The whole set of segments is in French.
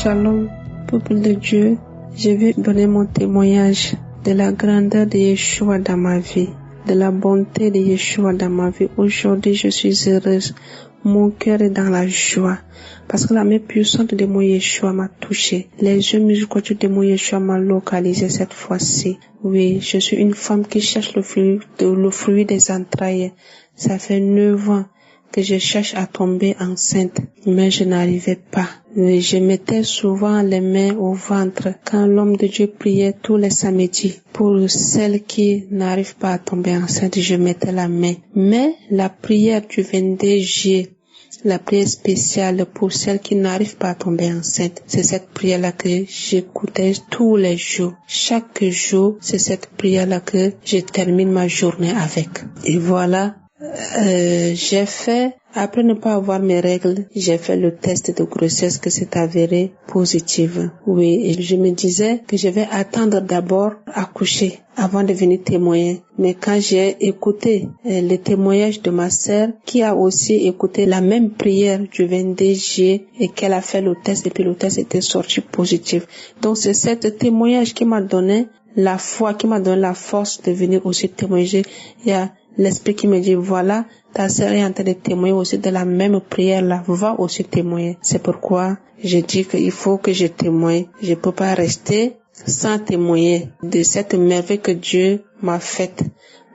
Shalom, peuple de Dieu. Je vais donner mon témoignage de la grandeur de Yeshua dans ma vie, de la bonté de Yeshua dans ma vie. Aujourd'hui, je suis heureuse. Mon cœur est dans la joie parce que la main puissante de mon Yeshua m'a touchée. Les yeux miséricordieux de mon Yeshua m'a localisé cette fois-ci. Oui, je suis une femme qui cherche le fruit des entrailles. Ça fait 9 ans que je cherche à tomber enceinte, mais je n'arrivais pas. Oui, je mettais souvent les mains au ventre quand l'homme de Dieu priait tous les samedis. Pour celles qui n'arrivent pas à tomber enceinte, je mettais la main. Mais la prière du 22 juillet, la prière spéciale pour celles qui n'arrivent pas à tomber enceinte, c'est cette prière-là que j'écoutais tous les jours. Chaque jour, c'est cette prière-là que je termine ma journée avec. Et voilà. J'ai fait, après ne pas avoir mes règles, j'ai fait le test de grossesse que c'est avéré positive. Oui, et je me disais que je vais attendre d'abord accoucher avant de venir témoigner. Mais quand j'ai écouté le témoignage de ma sœur, qui a aussi écouté la même prière du 22 juillet et qu'elle a fait le test et puis le test était sorti positif. Donc c'est cet témoignage qui m'a donné la foi, qui m'a donné la force de venir aussi témoigner. Il y a l'esprit qui me dit, voilà, ta sœur est en train de témoigner aussi de la même prière là, va aussi témoigner. C'est pourquoi je dis qu'il faut que je témoigne. Je peux pas rester sans témoigner de cette merveille que Dieu m'a faite.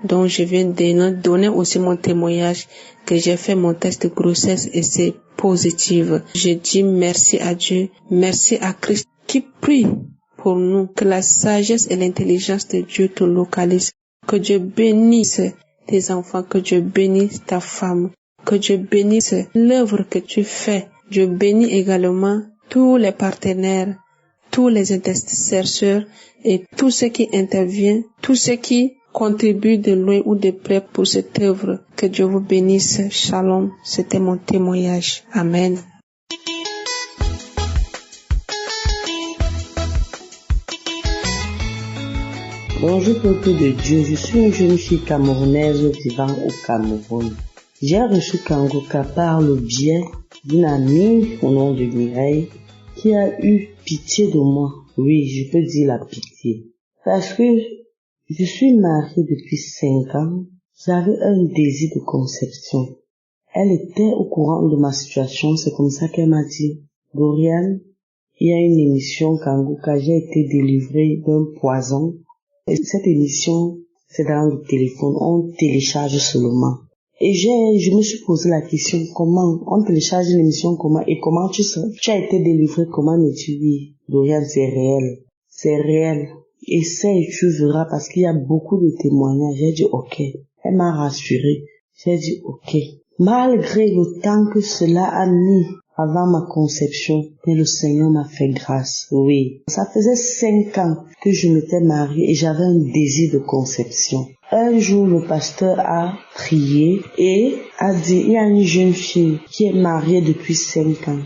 Donc je viens de donner aussi mon témoignage que j'ai fait mon test de grossesse et c'est positif. Je dis merci à Dieu, merci à Christ qui prie pour nous, que la sagesse et l'intelligence de Dieu te localisent, que Dieu bénisse tes enfants, que Dieu bénisse ta femme, que Dieu bénisse l'œuvre que tu fais. Dieu bénit également tous les partenaires, tous les intercesseurs et tous ceux qui interviennent, tous ceux qui contribuent de loin ou de près pour cette œuvre. Que Dieu vous bénisse. Shalom. C'était mon témoignage. Amen. Bonjour peuple de Dieu, je suis une jeune fille camerounaise vivant au Cameroun. J'ai reçu Kangoka par le biais d'une amie au nom de Mireille qui a eu pitié de moi. Oui, je peux dire la pitié. Parce que je suis mariée depuis 5 ans, j'avais un désir de conception. Elle était au courant de ma situation, c'est comme ça qu'elle m'a dit, Dorian, il y a une émission Kangoka, j'ai été délivrée d'un poison. Et cette émission, c'est dans le téléphone, on télécharge seulement. Et je me suis posé la question, comment on télécharge une émission, comment, et comment tu as été délivré, comment me dis oui, Dorian, c'est réel, essaye, tu verras, parce qu'il y a beaucoup de témoignages. J'ai dit ok, elle m'a rassuré, j'ai dit ok, malgré le temps que cela a mis avant ma conception, mais le Seigneur m'a fait grâce, oui. Ça faisait 5 ans que je m'étais mariée et j'avais un désir de conception. Un jour, le pasteur a prié et a dit, il y a une jeune fille qui est mariée depuis 5 ans.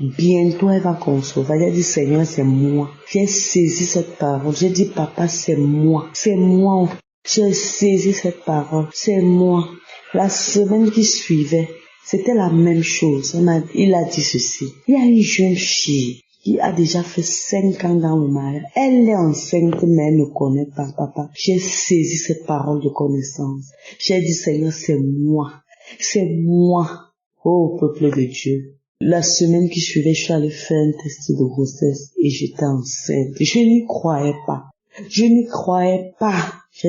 Bientôt, elle va concevoir. J'ai dit, Seigneur, c'est moi. J'ai saisi cette parole. J'ai dit, papa, c'est moi. C'est moi. J'ai saisi cette parole. C'est moi. La semaine qui suivait, c'était la même chose. Il a dit ceci. Il y a une jeune fille qui a déjà fait 5 ans dans le mariage. Elle est enceinte, mais elle ne connaît pas papa. J'ai saisi cette parole de connaissance. J'ai dit, Seigneur, c'est moi. C'est moi. Oh, peuple de Dieu. La semaine qui suivait, je suis allée faire un test de grossesse et j'étais enceinte. Je n'y croyais pas. J'ai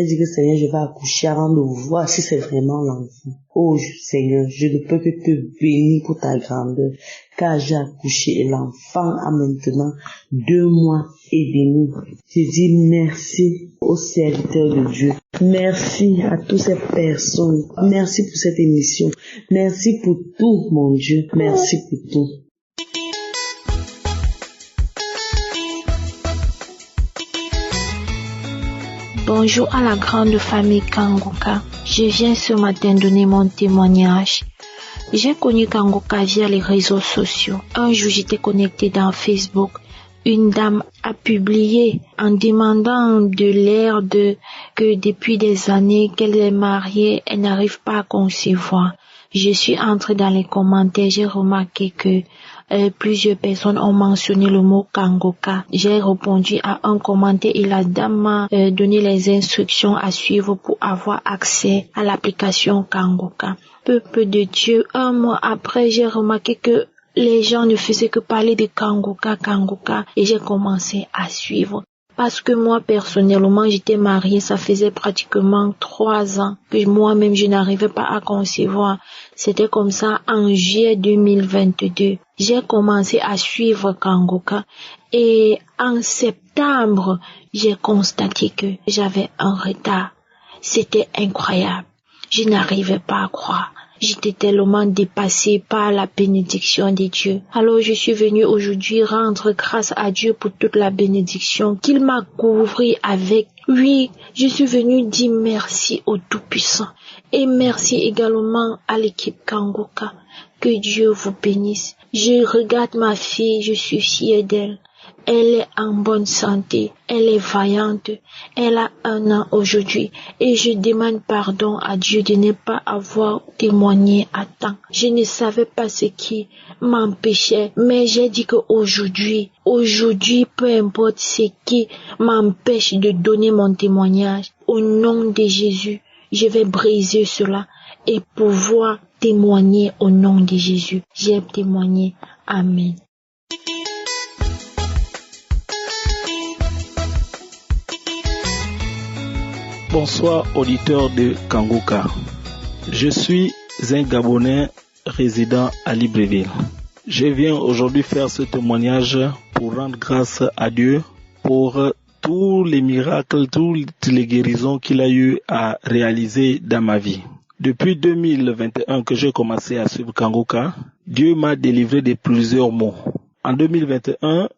dit que Seigneur, je vais accoucher avant de voir si c'est vraiment l'enfant. Oh Seigneur, je ne peux que te bénir pour ta grandeur, car j'ai accouché et l'enfant a maintenant 2 mois et demi. Je dis merci aux serviteurs de Dieu. Merci à toutes ces personnes. Merci pour cette émission. Merci pour tout, mon Dieu. Merci pour tout. Bonjour à la grande famille Kangoka. Je viens ce matin donner mon témoignage. J'ai connu Kangoka via les réseaux sociaux. Un jour, j'étais connectée dans Facebook. Une dame a publié en demandant de l'air que depuis des années qu'elle est mariée, elle n'arrive pas à concevoir. Je suis entrée dans les commentaires, j'ai remarqué que plusieurs personnes ont mentionné le mot Kangoka. J'ai répondu à un commentaire et la dame m'a donné les instructions à suivre pour avoir accès à l'application Kangoka. Peuple de Dieu, un mois après, j'ai remarqué que les gens ne faisaient que parler de Kangoka, et j'ai commencé à suivre. Parce que moi, personnellement, j'étais mariée, ça faisait pratiquement 3 ans que moi-même, je n'arrivais pas à concevoir. C'était comme ça en juillet 2022. J'ai commencé à suivre Kangoka et en septembre, j'ai constaté que j'avais un retard. C'était incroyable. Je n'arrivais pas à croire. J'étais tellement dépassée par la bénédiction de Dieu. Alors je suis venue aujourd'hui rendre grâce à Dieu pour toute la bénédiction qu'il m'a couvert avec. Oui, je suis venue dire merci au Tout-Puissant. Et merci également à l'équipe Kangoka. Que Dieu vous bénisse. Je regarde ma fille, je suis fière d'elle. Elle est en bonne santé, elle est vaillante, elle a 1 an aujourd'hui et je demande pardon à Dieu de ne pas avoir témoigné à temps. Je ne savais pas ce qui m'empêchait, mais j'ai dit qu'aujourd'hui, peu importe ce qui m'empêche de donner mon témoignage, au nom de Jésus, je vais briser cela et pouvoir témoigner au nom de Jésus. J'ai témoigné. Amen. Bonsoir auditeurs de Kangoka. Je suis un Gabonais résident à Libreville. Je viens aujourd'hui faire ce témoignage pour rendre grâce à Dieu pour tous les miracles, toutes les guérisons qu'il a eu à réaliser dans ma vie. Depuis 2021 que j'ai commencé à suivre Kangoka, Dieu m'a délivré de plusieurs maux. En 2021,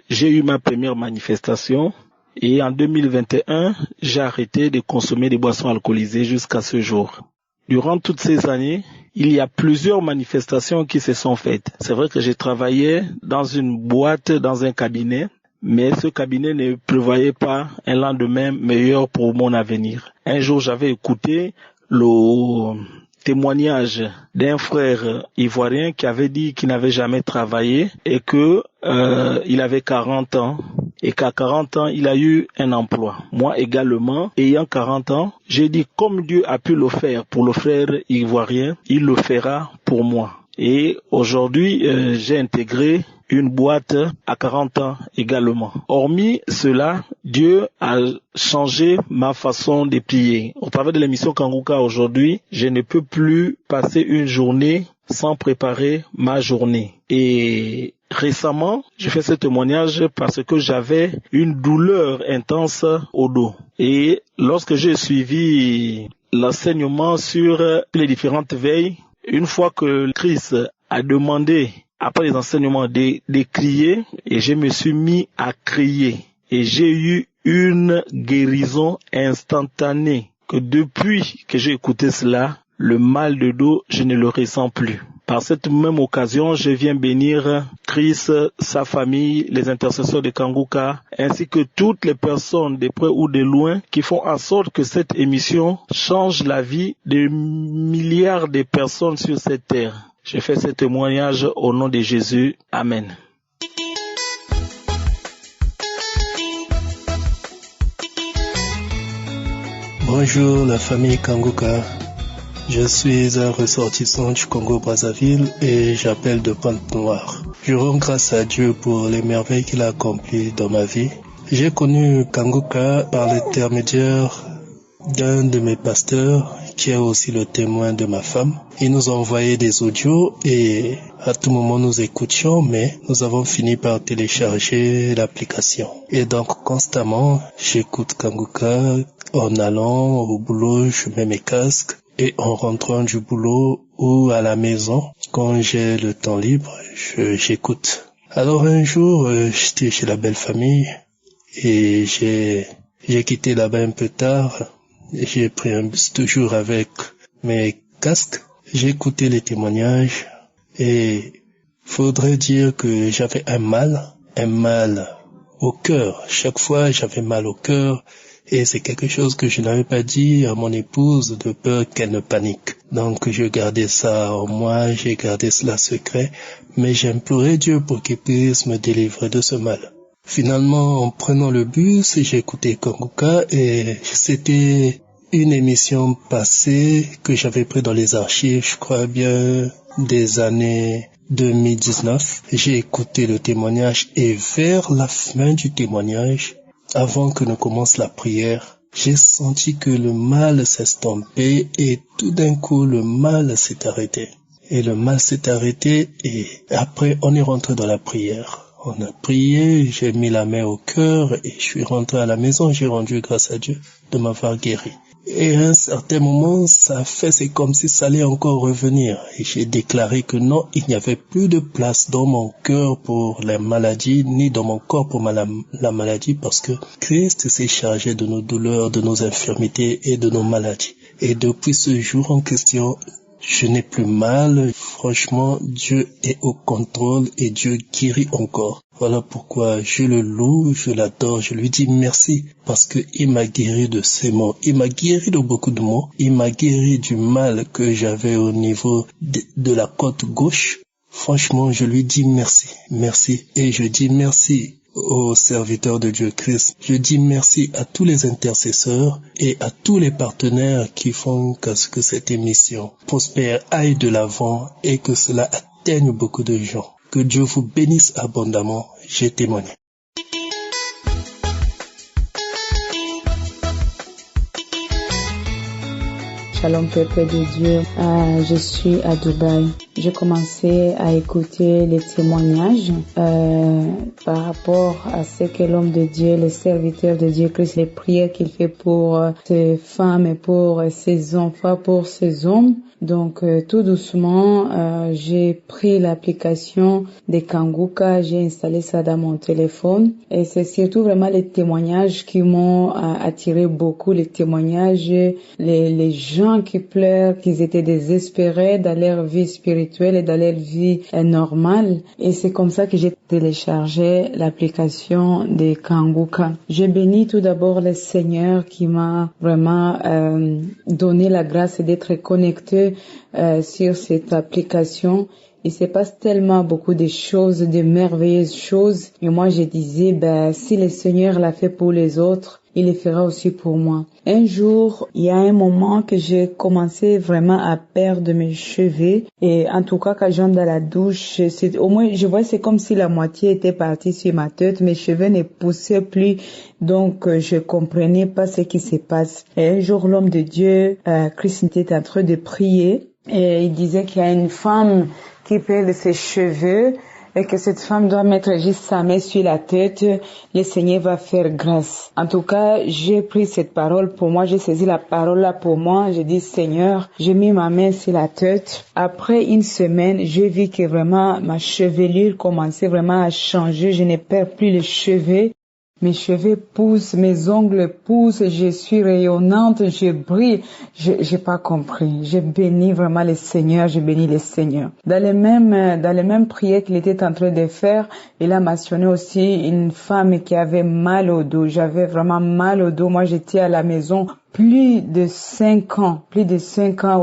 j'ai eu ma première manifestation. Et en 2021, j'ai arrêté de consommer des boissons alcoolisées jusqu'à ce jour. Durant toutes ces années, il y a plusieurs manifestations qui se sont faites. C'est vrai que j'ai travaillé dans une boîte, dans un cabinet, mais ce cabinet ne prévoyait pas un lendemain meilleur pour mon avenir. Un jour, j'avais écouté le témoignage d'un frère ivoirien qui avait dit qu'il n'avait jamais travaillé et que il avait 40 ans. Et qu'à 40 ans, il a eu un emploi. Moi également, ayant 40 ans, j'ai dit comme Dieu a pu le faire pour le frère ivoirien, il le fera pour moi. Et aujourd'hui, j'ai intégré une boîte à 40 ans également. Hormis cela, Dieu a changé ma façon de prier. Au travers de l'émission Kangoka aujourd'hui, je ne peux plus passer une journée sans préparer ma journée. Et récemment, je fais ce témoignage parce que j'avais une douleur intense au dos. Et lorsque j'ai suivi l'enseignement sur les différentes veilles, une fois que Christ a demandé, après les enseignements, de crier, et je me suis mis à crier. Et j'ai eu une guérison instantanée, que depuis que j'ai écouté cela, le mal de dos, je ne le ressens plus. Par cette même occasion, je viens bénir Christ, sa famille, les intercesseurs de Kangoka, ainsi que toutes les personnes de près ou de loin qui font en sorte que cette émission change la vie de milliards de personnes sur cette terre. Je fais ce témoignage au nom de Jésus. Amen. Bonjour la famille Kangoka. Je suis un ressortissant du Congo-Brazzaville et j'appelle de Pointe-Noire. Je rends grâce à Dieu pour les merveilles qu'il a accomplies dans ma vie. J'ai connu Kangoka par l'intermédiaire d'un de mes pasteurs qui est aussi le témoin de ma femme. Il nous a envoyé des audios et à tout moment nous écoutions, mais nous avons fini par télécharger l'application. Et donc constamment, j'écoute Kangoka. En allant au boulot, je mets mes casques. Et en rentrant du boulot ou à la maison, quand j'ai le temps libre, j'écoute. Alors un jour, j'étais chez la belle famille et j'ai quitté là-bas un peu tard. J'ai pris un bus toujours avec mes casques. J'ai écouté les témoignages et faudrait dire que j'avais un mal au cœur. Chaque fois, j'avais mal au cœur Et c'est quelque chose que je n'avais pas dit à mon épouse de peur qu'elle ne panique. Donc je gardais ça en moi, j'ai gardé cela secret, mais j'implorais Dieu pour qu'il puisse me délivrer de ce mal. Finalement, en prenant le bus, j'ai écouté Kanguka et c'était une émission passée que j'avais pris dans les archives, je crois bien des années 2019. J'ai écouté le témoignage et vers la fin du témoignage, avant que ne commence la prière, j'ai senti que le mal s'estompait et tout d'un coup le mal s'est arrêté. Et le mal s'est arrêté et après on est rentré dans la prière. On a prié, j'ai mis la main au cœur et je suis rentré à la maison, j'ai rendu grâce à Dieu de m'avoir guéri. Et à un certain moment, c'est comme si ça allait encore revenir. Et j'ai déclaré que non, il n'y avait plus de place dans mon cœur pour la maladie, ni dans mon corps pour la maladie, parce que Christ s'est chargé de nos douleurs, de nos infirmités et de nos maladies. Et depuis ce jour en question, je n'ai plus mal. Franchement, Dieu est au contrôle et Dieu guérit encore. Voilà pourquoi je le loue, je l'adore, je lui dis merci parce que il m'a guéri de ces maux. Il m'a guéri de beaucoup de maux. Il m'a guéri du mal que j'avais au niveau de la côte gauche. Franchement, je lui dis merci, merci. Et je dis merci aux serviteurs de Dieu Christ. Je dis merci à tous les intercesseurs et à tous les partenaires qui font que cette émission prospère, aille de l'avant et que cela atteigne beaucoup de gens. Que Dieu vous bénisse abondamment. J'ai témoigné. Shalom peuple de Dieu, je suis à Dubaï. J'ai commencé à écouter les témoignages par rapport à ce que l'homme de Dieu, le serviteur de Dieu Christ, les prières qu'il fait pour ses femmes et pour ses enfants, pour ses hommes. Donc tout doucement, j'ai pris l'application de Kanguka, j'ai installé ça dans mon téléphone et c'est surtout vraiment les témoignages qui m'ont attiré beaucoup, les témoignages, les gens qui pleurent, qui étaient désespérés dans leur vie spirituelle et dans leur vie normale. Et c'est comme ça que j'ai téléchargé l'application de Kanguka. Je bénis tout d'abord le Seigneur qui m'a vraiment donné la grâce d'être connecté sur cette application. Il se passe tellement beaucoup de choses, de merveilleuses choses. Et moi, je disais, si le Seigneur l'a fait pour les autres, il le fera aussi pour moi. Un jour, il y a un moment que j'ai commencé vraiment à perdre mes cheveux. Et en tout cas, quand j'entre dans la douche, au moins, je vois, c'est comme si la moitié était partie sur ma tête. Mes cheveux ne poussaient plus. Donc, je comprenais pas ce qui se passe. Et un jour, l'homme de Dieu, Christ, était en train de prier. Et il disait qu'il y a une femme qui perd ses cheveux et que cette femme doit mettre juste sa main sur la tête, le Seigneur va faire grâce. En tout cas, j'ai pris cette parole pour moi, j'ai saisi la parole là pour moi, j'ai dit Seigneur, j'ai mis ma main sur la tête. Après une semaine, j'ai vu que vraiment ma chevelure commençait vraiment à changer, je ne perds plus les cheveux. Mes cheveux poussent, mes ongles poussent, je suis rayonnante, je brille. J'ai pas compris. J'ai béni vraiment le Seigneur, j'ai béni le Seigneur. Dans les mêmes prières qu'il était en train de faire, il a mentionné aussi une femme qui avait mal au dos. J'avais vraiment mal au dos. Moi, j'étais à la maison plus de 5 ans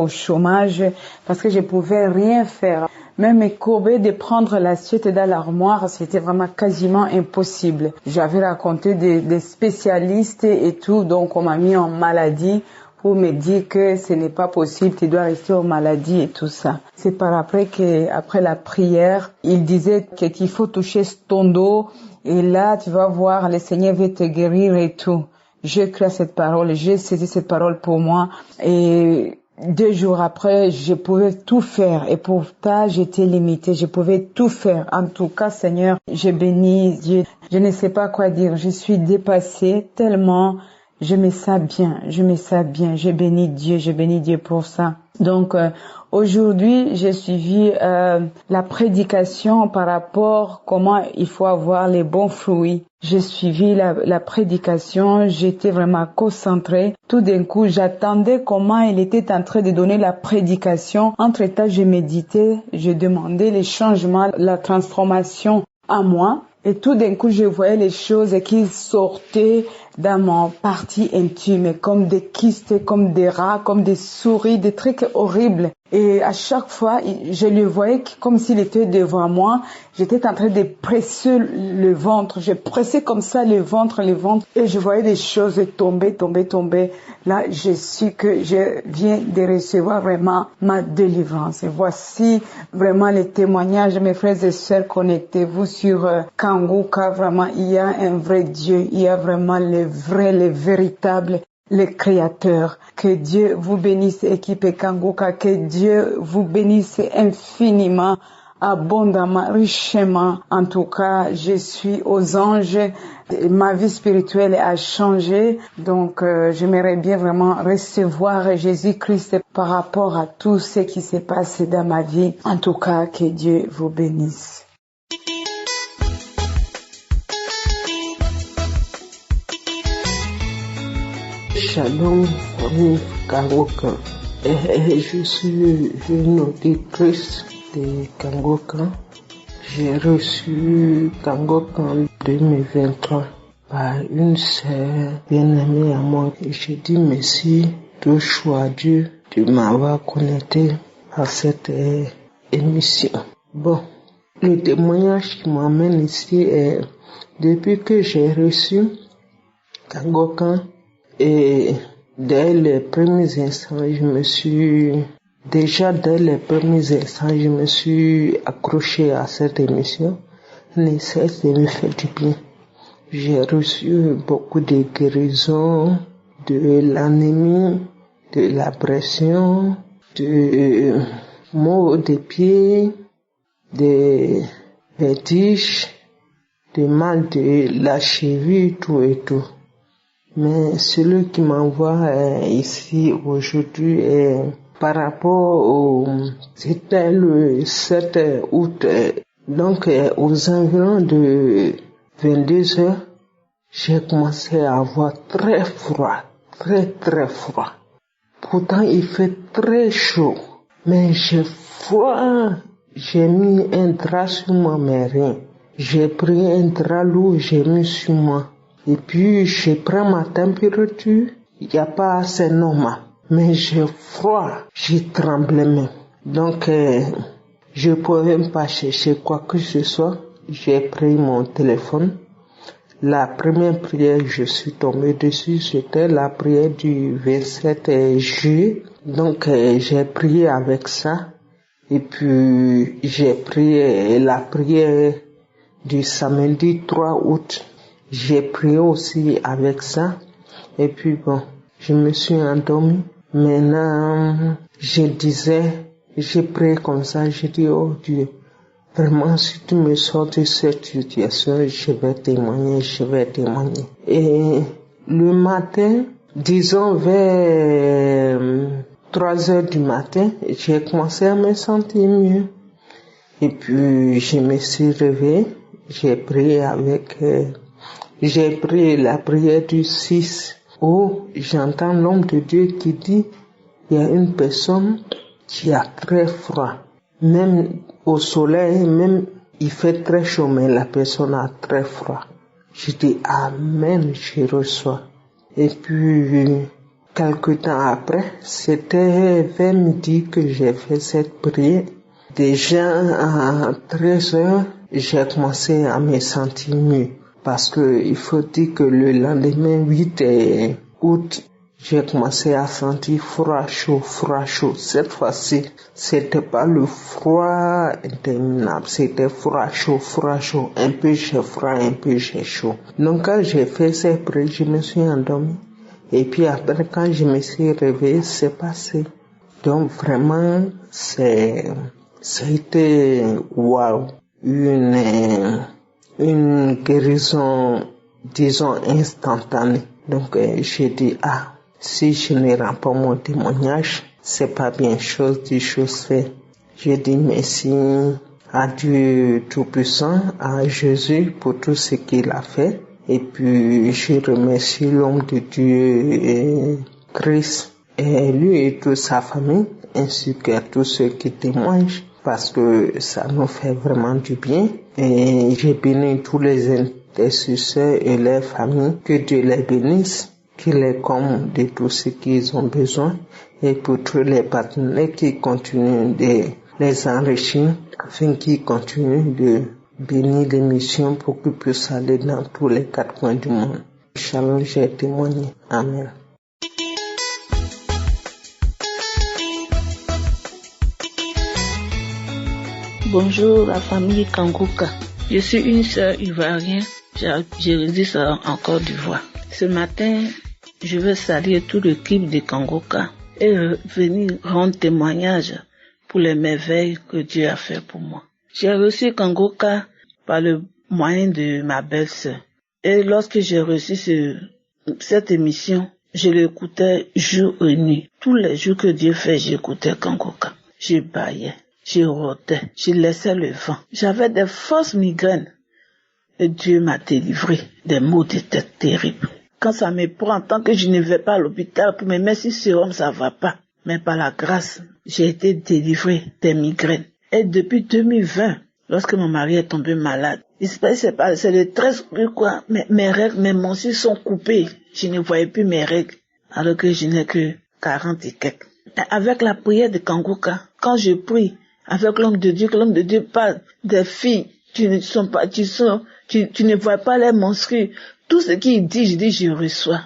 au chômage parce que je pouvais rien faire. Même me courber de prendre l'assiette dans l'armoire, c'était vraiment quasiment impossible. J'avais raconté des spécialistes et tout, donc on m'a mis en maladie pour me dire que ce n'est pas possible, tu dois rester en maladie et tout ça. C'est par après la prière, il disait qu'il faut toucher ton dos et là tu vas voir, le Seigneur va te guérir et tout. J'ai cru à cette parole, j'ai saisi cette parole pour moi et 2 jours après, je pouvais tout faire et pourtant j'étais limitée, je pouvais tout faire. En tout cas, Seigneur, je bénis Dieu. Je ne sais pas quoi dire, je suis dépassée tellement, je me sens bien. Je bénis Dieu pour ça. Donc, aujourd'hui, j'ai suivi la prédication par rapport comment il faut avoir les bons fruits. J'ai suivi la prédication, j'étais vraiment concentrée. Tout d'un coup, j'attendais comment il était en train de donner la prédication. Entre-temps, je méditais, je demandais les changements, la transformation à moi. Et tout d'un coup, je voyais les choses qui sortaient dans mon partie intime, comme des kystes, comme des rats, comme des souris, des trucs horribles. Et à chaque fois, je le voyais comme s'il était devant moi. J'étais en train de presser le ventre. Je pressais comme ça le ventre. Et je voyais des choses tomber. Là, je suis que je viens de recevoir vraiment ma délivrance. Et voici vraiment les témoignages, mes frères et sœurs, connectez-vous sur Kanguka. Vraiment, il y a un vrai Dieu. Il y a vraiment le vrai, le véritable, le Créateur. Que Dieu vous bénisse, équipe Kanguka. Que Dieu vous bénisse infiniment, abondamment, richement. En tout cas, je suis aux anges. Ma vie spirituelle a changé. Donc, j'aimerais bien vraiment recevoir Jésus-Christ par rapport à tout ce qui s'est passé dans ma vie. En tout cas, que Dieu vous bénisse. Shalom, famille Kanguka. Je suis une auditrice de Kanguka. J'ai reçu Kanguka en 2023 par une sœur bien-aimée à moi. Je dis merci de choix Dieu de m'avoir connecté à cette émission. Bon, le témoignage qui m'amène ici est depuis que j'ai reçu Kanguka. Et dès les premiers instants, je me suis accroché à cette émission. Ne cesse de me faire du bien. J'ai reçu beaucoup de guérisons, de l'anémie, de la pression, de maux des pieds, des vertiges, de mal de la cheville, tout et tout. Mais celui qui m'envoie ici aujourd'hui est par rapport c'était le 7 août, donc aux environs de 22 heures, j'ai commencé à avoir très froid, très froid. Pourtant il fait très chaud, mais j'ai froid. J'ai mis un drap sur moi, mais rien. J'ai pris un drap lourd, j'ai mis sur moi. Et puis, je prends ma température, il n'y a pas assez normal. Mais j'ai froid, j'ai tremblé même. Donc, je ne pouvais même pas chercher quoi que ce soit. J'ai pris mon téléphone. La première prière, je suis tombé dessus, c'était la prière du 27 juillet. Donc, j'ai prié avec ça. Et puis, j'ai prié la prière du samedi 3 août. J'ai prié aussi avec ça. Et puis bon, je me suis endormi. Maintenant, j'ai prié comme ça, j'ai dit, oh Dieu, vraiment si tu me sors de cette situation, je vais témoigner. Et le matin, disons vers 3 heures du matin, j'ai commencé à me sentir mieux. Et puis je me suis réveillé, j'ai prié la prière du 6 où j'entends l'homme de Dieu qui dit il y a une personne qui a très froid. Même au soleil, même il fait très chaud, mais la personne a très froid. Je dis Amen, je reçois. Et puis, quelque temps après, c'était vers midi que j'ai fait cette prière. Déjà à 13 heures, j'ai commencé à me sentir mieux. Parce que il faut dire que le lendemain 8 août, j'ai commencé à sentir froid chaud. Cette fois-ci, c'était pas le froid interminable, c'était froid chaud. Un peu j'ai froid, un peu j'ai chaud. Donc quand j'ai fait cette prière, je me suis endormi. Et puis après, quand je me suis réveillé, c'est passé. Donc vraiment, c'était waouh, une guérison, disons, instantanée. Donc, j'ai dit, si je ne rends pas mon témoignage, c'est pas bien chose fait. J'ai dit merci à Dieu Tout-Puissant, à Jésus pour tout ce qu'il a fait. Et puis, je remercie l'homme de Dieu, Christ, et lui et toute sa famille, ainsi qu'à tous ceux qui témoignent parce que ça nous fait vraiment du bien. Et je bénis tous les intercesseurs et leurs familles. Que Dieu les bénisse, qu'il les comble de tout ce qu'ils ont besoin. Et pour tous les partenaires qui continuent de les enrichir, afin qu'ils continuent de bénir l'émission pour qu'ils puissent aller dans tous les 4 coins du monde. Inch'Allah, j'ai témoigné. Amen. Bonjour la famille Kanguka. Je suis une sœur ivoirienne. Je réside en Côte d'Ivoire. Ce matin, je veux saluer toute l'équipe de Kanguka et venir rendre témoignage pour les merveilles que Dieu a fait pour moi. J'ai reçu Kanguka par le moyen de ma belle-sœur. Et lorsque j'ai reçu cette émission, je l'écoutais jour et nuit. Tous les jours que Dieu fait, j'écoutais Kanguka. Je baillais, je rôdais, je laissais le vent. J'avais des fausses migraines. Et Dieu m'a délivré des maux de tête terribles. Quand ça me prend, tant que je ne vais pas à l'hôpital pour me mettre sur sérum, ça va pas. Mais par la grâce, j'ai été délivré des migraines. Et depuis 2020, lorsque mon mari est tombé malade, c'est le 13 quoi, mes règles, mes menstrues sont coupées. Je ne voyais plus mes règles, alors que je n'ai que 40 et quelques. Avec la prière de Kanguka, quand je prie avec l'homme de Dieu, que l'homme de Dieu parle des filles, tu ne vois pas les menstrues. Tout ce qu'il dit, je reçois.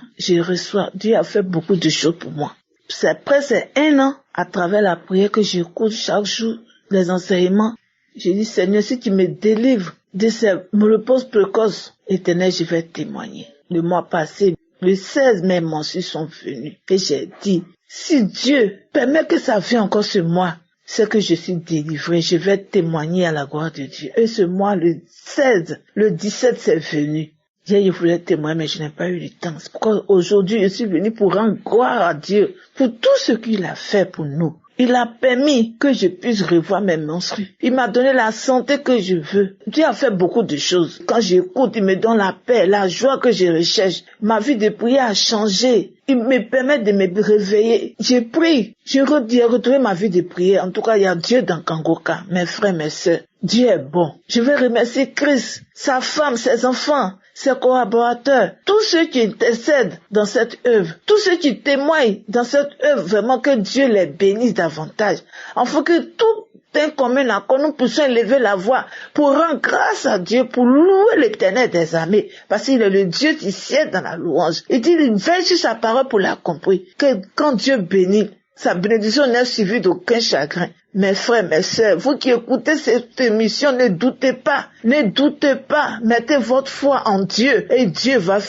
Dieu a fait beaucoup de choses pour moi. C'est presque 1 an à travers la prière que j'écoute chaque jour les enseignements. J'ai dit, Seigneur, si tu me délivres de ces ménopauses précoces, Éternel, je vais témoigner. Le mois passé, le 16 mai, mes menstrues sont venues. Et j'ai dit, si Dieu permet que ça vienne encore ce mois, c'est que je suis délivrée, je vais témoigner à la gloire de Dieu. Et ce mois, le 16, le 17, c'est venu. Hier, je voulais témoigner, mais je n'ai pas eu le temps. C'est pourquoi aujourd'hui, je suis venue pour rendre gloire à Dieu pour tout ce qu'il a fait pour nous. Il a permis que je puisse revoir mes menstrues. Il m'a donné la santé que je veux. Dieu a fait beaucoup de choses. Quand j'écoute, il me donne la paix, la joie que je recherche. Ma vie de prière a changé. Il me permet de me réveiller. J'ai pris. J'ai retrouvé ma vie de prière. En tout cas, il y a Dieu dans Kanguka. Mes frères, mes sœurs. Dieu est bon. Je veux remercier Christ, sa femme, ses enfants, ses collaborateurs, tous ceux qui intercèdent dans cette œuvre, tous ceux qui témoignent dans cette œuvre, vraiment que Dieu les bénisse davantage. Afin que tout un commun accord, nous puissions élever la voix pour rendre grâce à Dieu, pour louer l'Éternel des armées, parce qu'il est le Dieu du ciel dans la louange. Il dit, il veille sur sa parole pour l'accomplir, que quand Dieu bénit, sa bénédiction n'est suivie d'aucun chagrin. Mes frères, mes sœurs, vous qui écoutez cette émission, ne doutez pas, mettez votre foi en Dieu et Dieu va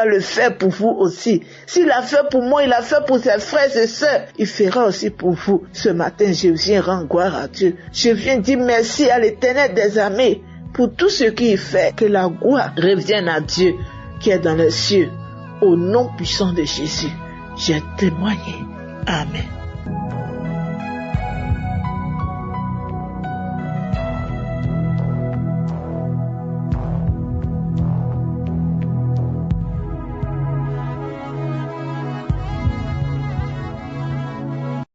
le faire pour vous aussi. S'il a fait pour moi, il a fait pour ses frères et sœurs, il fera aussi pour vous. Ce matin, je viens rendre gloire à Dieu. Je viens dire merci à l'Éternel des armées pour tout ce qu'il fait, que la gloire revienne à Dieu qui est dans les cieux. Au nom puissant de Jésus, j'ai témoigné. Amen.